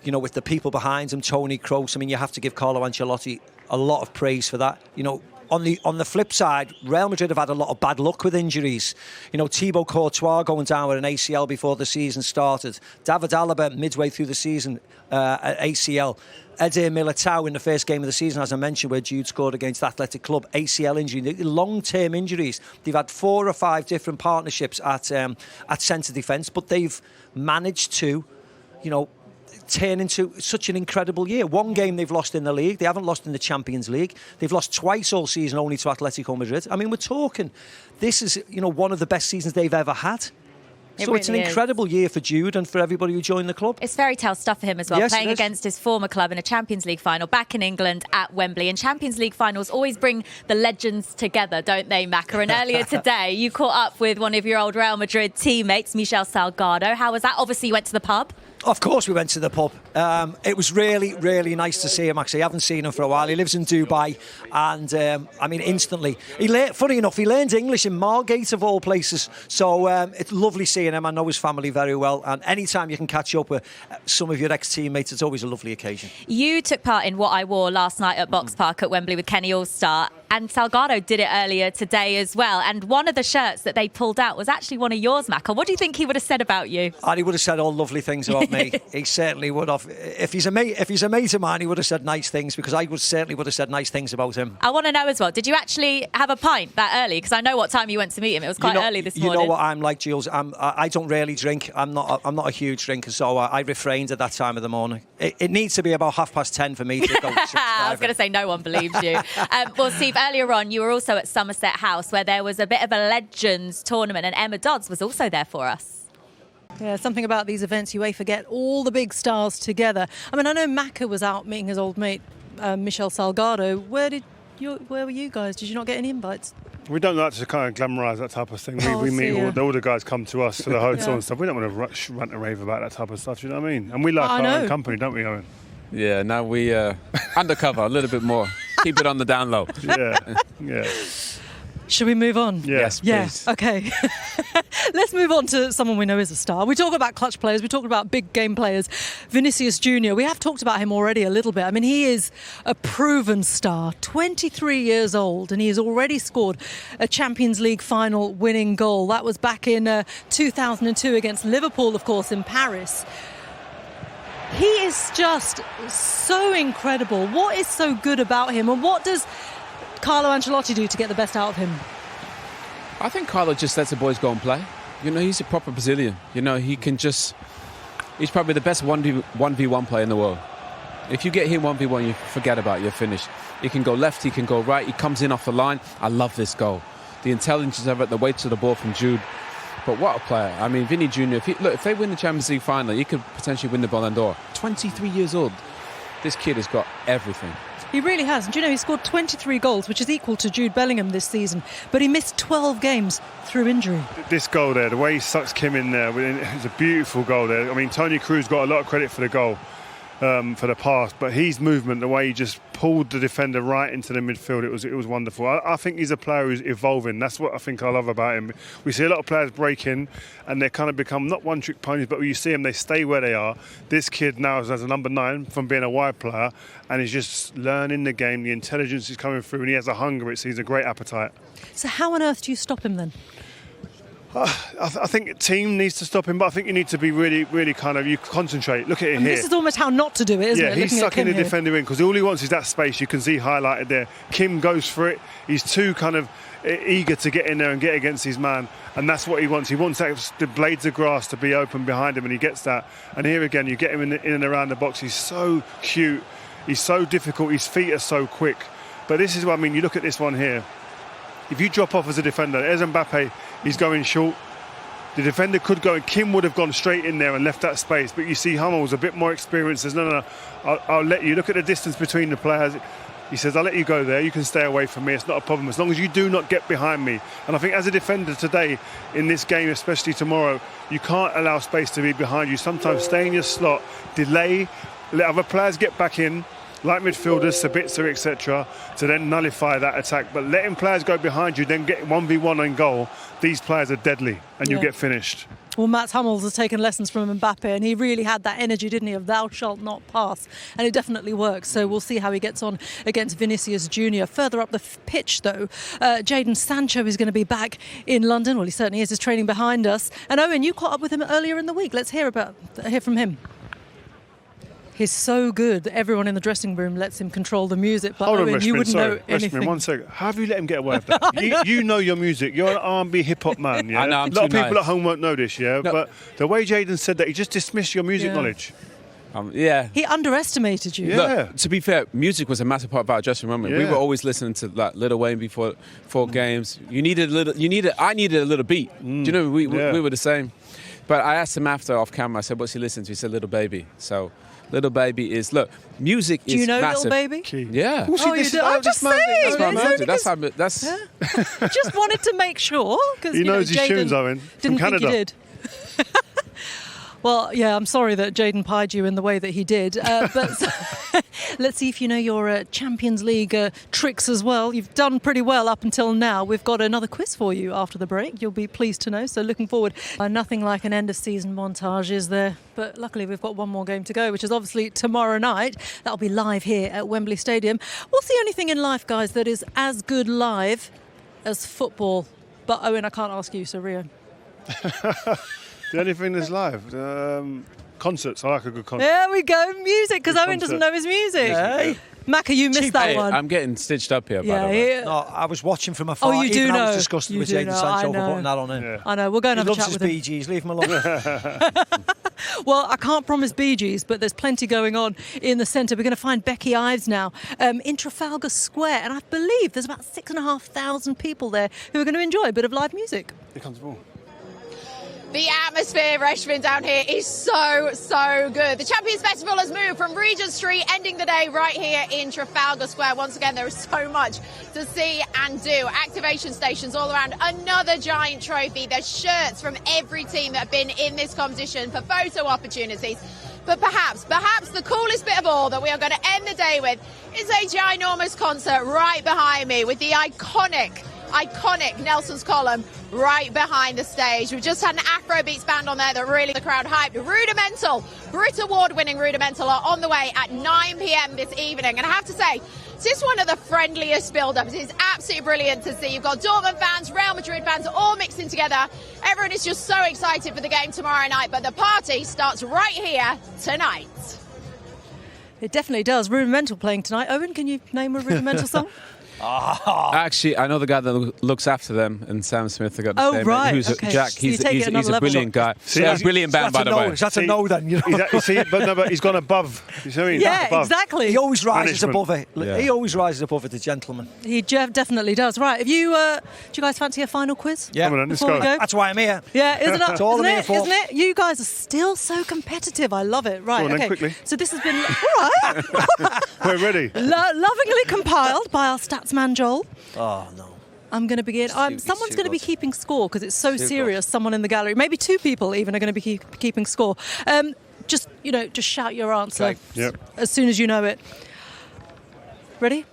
you know, with the people behind him, Toni Kroos. I mean, you have to give Carlo Ancelotti a lot of praise for that. You know, on the flip side, Real Madrid have had a lot of bad luck with injuries. You know, Thibaut Courtois going down with an ACL before the season started. David Alaba midway through the season at ACL. Eder Militao in the first game of the season, as I mentioned, where Jude scored against Athletic Club, ACL injury. Long-term injuries. They've had 4 or 5 different partnerships at centre defence, but they've managed to, you know, turn into such an incredible year. One game they've lost in the league. They haven't lost in the Champions League. They've lost twice all season, only to Atletico Madrid. I mean, we're talking, this is, you know, one of the best seasons they've ever had. So it's an incredible year for Jude and for everybody who joined the club. It's fairy tale stuff for him as well, Yes, playing against his former club in a Champions League final back in England at Wembley. And Champions League finals always bring the legends together, don't they, Maka? And earlier today, you caught up with one of your old Real Madrid teammates, Michel Salgado. How was that? Obviously, you went to the pub. Of course we went to the pub. It was really, really nice to see him, actually. I haven't seen him for a while. He lives in Dubai. And, I mean, instantly. Funny enough, he learned English in Margate, of all places. So it's lovely seeing him. I know his family very well. And anytime you can catch up with some of your ex-teammates, it's always a lovely occasion. You took part in What I Wore last night at Box Park at Wembley with Kenny All-Star. And Salgado did it earlier today as well. And one of the shirts that they pulled out was actually one of yours, Maka. What do you think he would have said about you? And he would have said all lovely things about me. He certainly would have. If he's a mate of mine, he would have said nice things, because I certainly would have said nice things about him. I want to know as well, did you actually have a pint that early? Because I know what time you went to meet him. It was quite early this morning. You know what I'm like, Jules. I don't really drink. I'm not a huge drinker, so I refrained at that time of the morning. It needs to be about 10:30 for me to go. I was going to say no one believes you. Well, Steve, earlier on, you were also at Somerset House, where there was a bit of a Legends tournament, and Emma Dodds was also there for us. Yeah, something about these events, you get all the big stars together. I mean, I know Maka was out meeting his old mate, Michel Salgado. Where were you guys? Did you not get any invites? We don't like to kind of glamorise that type of thing. We meet all the guys come to us for the hotel and stuff. We don't want to rant and rave about that type of stuff, you know what I mean? And we like our own company, don't we, Owen? Yeah, now we undercover a little bit more. Keep it on the down low. Yeah. Should we move on? Yes, please. Yeah, okay. Let's move on to someone we know is a star. We talk about clutch players, we talk about big game players. Vinicius Jr, we have talked about him already a little bit. I mean, he is a proven star, 23 years old, and he has already scored a Champions League final winning goal. That was back in 2002 against Liverpool, of course, in Paris. He is just so incredible. What is so good about him, and what does Carlo Ancelotti do to get the best out of him? I think Carlo just lets the boys go and play. You know, he's a proper Brazilian. You know, he's probably the best 1v1 player in the world. If you get him 1v1, you forget about it, you're finished. He can go left, he can go right, he comes in off the line. I love this goal. The intelligence of it, the weight of the ball from Jude. But what a player. I mean, Vinny Jr., if they win the Champions League final, he could potentially win the Ballon d'Or. 23 years old. This kid has got everything. He really has. And do you know, he scored 23 goals, which is equal to Jude Bellingham this season. But he missed 12 games through injury. This goal there, the way he sucks Kim in there, it's a beautiful goal there. I mean, Toni Kroos got a lot of credit for the goal, for the pass, but his movement, the way he just pulled the defender right into the midfield, it was wonderful. I think he's a player who's evolving. That's what I think I love about him. We see a lot of players break in and they kind of become not one-trick ponies, but when you see them, they stay where they are. This kid now is as a number 9 from being a wide player, and he's just learning the game. The intelligence is coming through, and he has a hunger. He's a great appetite. So how on earth do you stop him then? I think the team needs to stop him, but I think you need to be really, really kind of, you concentrate. Look at it here. This is almost how not to do it, isn't it? Yeah, he's sucking the defender in, because all he wants is that space. You can see highlighted there. Kim goes for it. He's too kind of eager to get in there and get against his man, and that's what he wants. He wants the blades of grass to be open behind him, and he gets that. And here again, you get him in and around the box. He's so cute. He's so difficult. His feet are so quick. But this is what I mean. You look at this one here. If you drop off as a defender, there's Mbappe, he's going short. The defender could go, and Kim would have gone straight in there and left that space. But you see Hummels a bit more experienced. Says, no, I'll let you. Look at the distance between the players. He says, I'll let you go there. You can stay away from me. It's not a problem, as long as you do not get behind me. And I think as a defender today, in this game, especially tomorrow, you can't allow space to be behind you. Sometimes stay in your slot, delay, let other players get back in, like midfielders, Sabitzer, etc., to then nullify that attack. But letting players go behind you, then get 1v1 on goal, these players are deadly, and you get finished. Well, Mats Hummels has taken lessons from Mbappe, and he really had that energy, didn't he, of thou shalt not pass. And it definitely works. So we'll see how he gets on against Vinicius Jr. Further up the pitch, though, Jadon Sancho is going to be back in London. Well, he certainly is. He's training behind us. And Owen, you caught up with him earlier in the week. Let's hear from him. He's so good. Everyone in the dressing room lets him control the music. But Hold on, Owen, Reshman, you wouldn't know Reshman, anything. 1 second. How have you let him get away with that? you know your music. You're an R&B hip-hop man, yeah? I know, I'm a lot of too people nice. at home won't know this, yeah? No. But the way Jadon said that, he just dismissed your music knowledge. Yeah. He underestimated you. Yeah. Look, to be fair, music was a massive part of our dressing room. We were always listening to like Lil Wayne before games. I needed a little beat. Do you know, we were the same. But I asked him after off camera, I said, what's he listening to? He said, Little Baby. So Little Baby is, look, music is Do you know massive. Little Baby? Yeah. Oh, you do? I'm just saying. That's my music. That's Just wanted to make sure. He knows his tunes, Owen. Didn't From think you Canada. did. Well, yeah, I'm sorry that Jadon pied you in the way that he did. But let's see if you know your Champions League tricks as well. You've done pretty well up until now. We've got another quiz for you after the break. You'll be pleased to know. So looking forward. Nothing like an end-of-season montage, is there? But luckily we've got one more game to go, which is obviously tomorrow night. That'll be live here at Wembley Stadium. What's the only thing in life, guys, that is as good live as football? But, Owen, I can't ask you, so Rio. The only thing that's live, concerts. I like a good concert. There we go, music, because Good Owen doesn't concert. know his music. Hey. Macca, you missed that one. I'm getting stitched up here, by the way. No, I was watching from afar. Oh, you do Even know. I was disgusted You with do Jadon know, Sancho I for know. putting that on him. I know, we'll go and He have a loves chat his with him. Bee Gees, leave him alone. Well, I can't promise Bee Gees, but there's plenty going on in the centre. We're going to find Becky Ives now in Trafalgar Square, and I believe there's about 6,500 people there who are going to enjoy a bit of live music. Here comes the ball. The atmosphere, Reshman, down here is so good. The Champions Festival has moved from Regent Street, ending the day right here in Trafalgar Square. Once again, there is so much to see and do. Activation stations all around. Another giant trophy. There's shirts from every team that have been in this competition for photo opportunities. But perhaps the coolest bit of all that we are going to end the day with is a ginormous concert right behind me with the iconic Nelson's Column right behind the stage. We've just had an Afrobeats band on there that really the crowd hyped. Rudimental, Brit Award-winning Rudimental are on the way at 9 p.m. this evening. And I have to say, it's just one of the friendliest build-ups. It's absolutely brilliant to see. You've got Dortmund fans, Real Madrid fans all mixing together. Everyone is just so excited for the game tomorrow night. But the party starts right here tonight. It definitely does. Rudimental playing tonight. Owen, can you name a Rudimental song? Actually, I know the guy that looks after them, and Sam Smith. I got the Oh, same right, name. Who's okay. Jack? So you He's take it another a level. brilliant guy. See, Yeah, brilliant band, by the way. That's a no then, you know. But he's gone above. You see what I mean? Yeah, Above. exactly. He always rises Management. above it. Yeah. He always rises above it, the gentleman. He definitely does. Right, have you, do you guys fancy a final quiz? Yeah. Come on, let's Before we go. go? That's why I'm here. Yeah, isn't it? That's all I'm here for. Isn't it? You guys are still so competitive. I love it. Right, Go on then, okay. quickly. So this has been all right. We're ready. Lovingly compiled by our statsman Joel. Oh, no. I'm going to begin. Someone's going to be keeping score because it's so serious. Someone in the gallery, maybe two people even, are going to be keeping score. Just shout your answer Okay. Yep. as soon as you know it. Ready?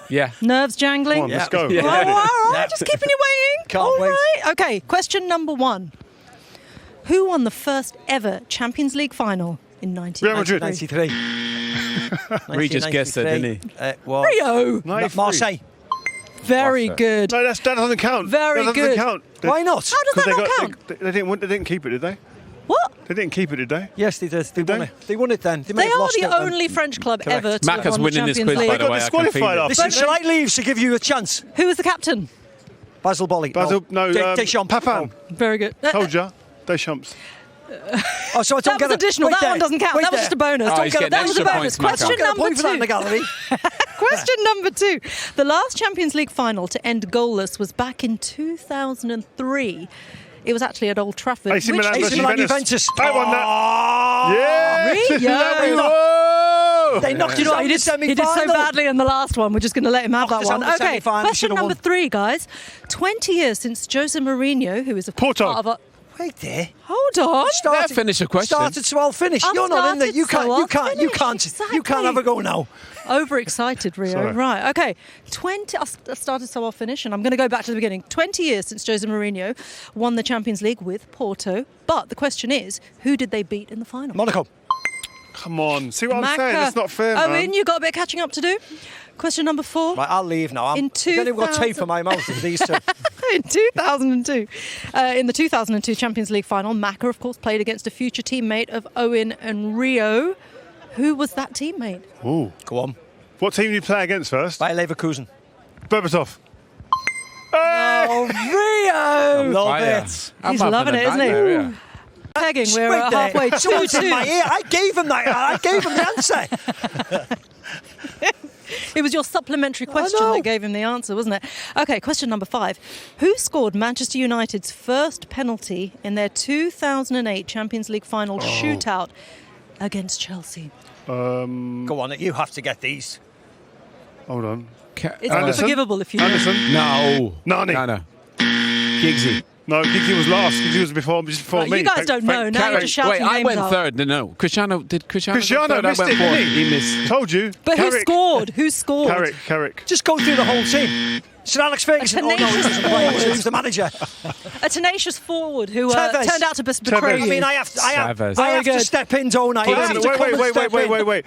Yeah. Nerves jangling. Come on, let's go. Yeah. Oh, all right, Yeah. just keeping you waiting. Can't All wait. right. Okay, question number 1. Who won the first ever Champions League final in Real Madrid. 93. He just guessed it, didn't he? Well, Rio. 93. Marseille. Very Marseille. good. No, that doesn't count. Very that good. doesn't count. Why not? How does 'Cause that not count? They didn't keep it, did they? What? They didn't keep it, did they? Yes, they did. They won it. They won it then. They, may They have are lost the it then. only French club Correct. ever to have Macca's won the winning this Champions quiz, by League. the way. I can disqualified feel it. after. Listen, shall I leave to give you a chance? Who was the captain? Basil Bolly. Deschamps. Papin. Very good. Told ya. Deschamps. Oh, so I don't That get was a- additional. wait That there. one doesn't count. Wait That was there. just a bonus. Oh, Don't he's get getting that was a extra bonus. points, Macca. Question Don't get a number point for that in 2. the gallery. Question number 2. The last Champions League final to end goalless was back in 2003. It was actually at Old Trafford. AC Milan versus Juventus. I won that. Yeah. Rio. Whoa. They knocked You us know, out he in the did so semi-final. badly in the last one. We're just going to let him have Knocked that us out one. in the Okay, semi-final. question Should've number won. 3, guys. 20 years since Jose Mourinho, who is a Porto. part of our... Wait there. Hold on. Let's finish a question. Started, so I'll finish. You're not in there. You can't have a go now. Overexcited, Rio. Sorry. Right, okay. I started, so I'll finish, and I'm going to go back to the beginning. 20 years since Jose Mourinho won the Champions League with Porto. But the question is, who did they beat in the final? Monaco. Come on. See what I'm saying? That's not fair, man. Owen, you got a bit of catching up to do. Question number 4. Right, I'll leave now. In I've only got tape for my mouth with these two. In 2002, in the 2002 Champions League final, Maka, of course, played against a future teammate of Owen and Rio. Who was that teammate? Ooh. Go on. What team did you play against first? Bayer Leverkusen. Berbatov. Oh, Rio! Love it. He's loving it, isn't he? Yeah. Pegging, we're halfway. 2-2. In my ear. I gave him that. I gave him the answer. It was your supplementary question that gave him the answer, wasn't it? Okay, question number 5. Who scored Manchester United's first penalty in their 2008 Champions League final shootout against Chelsea? Go on, you have to get these. Hold on. It's unforgivable if you Anderson? No. Nani? No. Giggsy. No, Giggsy was last. Giggsy was before me. You guys don't know. Now you're just shouting names I went out. third. No. Cristiano go third? missed I went it, fourth. didn't he? He missed. Told you. But who Carrick. scored? Who scored? Carrick. Just go through the whole team. Sir Alex Ferguson. Oh, no, he doesn't play. He's the manager. A tenacious forward who Tevez. turned out to betray you. I mean, I have to step in, don't I? Wait.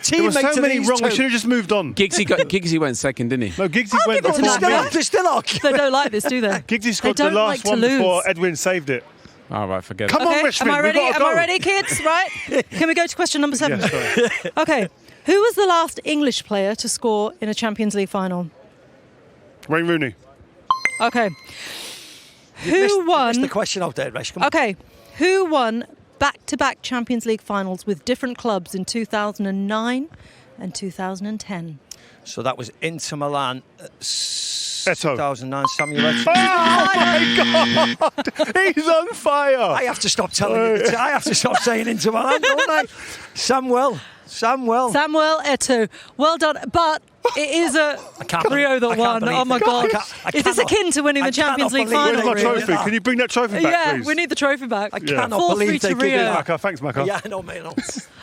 There were so many wrong. We should have just moved on. Giggsy went second, didn't he? No, Giggsy went before me. They don't like this, do they? Giggsy scored They the don't last like to one lose. before Edwin saved it. All right, forget it. Come on, Richmond. Am I ready? We've got to go. Am I ready, kids? Right? Can we go to question number 7? Yeah, sorry. Okay. Who was the last English player to score in a Champions League final? Wayne Rooney. Okay. You missed the question out there, Resh. Okay. Who won back-to-back Champions League finals with different clubs in 2009 and 2010? So that was Inter Milan. Eto'o. 2009, Samuel Eto'o. Oh, my God! He's on fire! I have to stop telling you. I have to stop saying Inter Milan, don't I? Samuel Eto'o. Well done. But it is a Rio that won. Oh, my God. Is this akin to winning the Champions League final? Where's my trophy? Can you bring that trophy back, please? We need the trophy back. I cannot believe they to give it Rio. back. Thanks, Maka. Yeah, no, mate, no.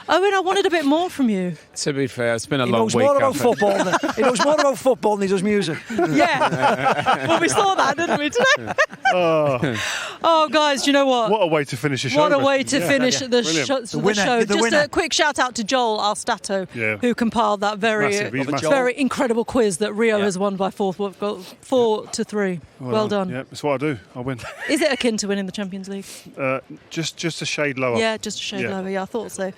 Owen, I wanted a bit more from you. To be fair, it's been a He long knows week. more about football he knows more about football than he does music. Yeah. Well, we saw that, didn't we, today? Oh, guys, do you know what? What a way to finish the show. What a way to finish the Brilliant. show. Just a quick shout out to Joel Alstato, who compiled that very incredible quiz that Rio has won by 4-3. Well done. Yeah, that's what I do. I win. Is it akin to winning the Champions League? Just a shade lower. Yeah, just a shade lower. Yeah, I thought so.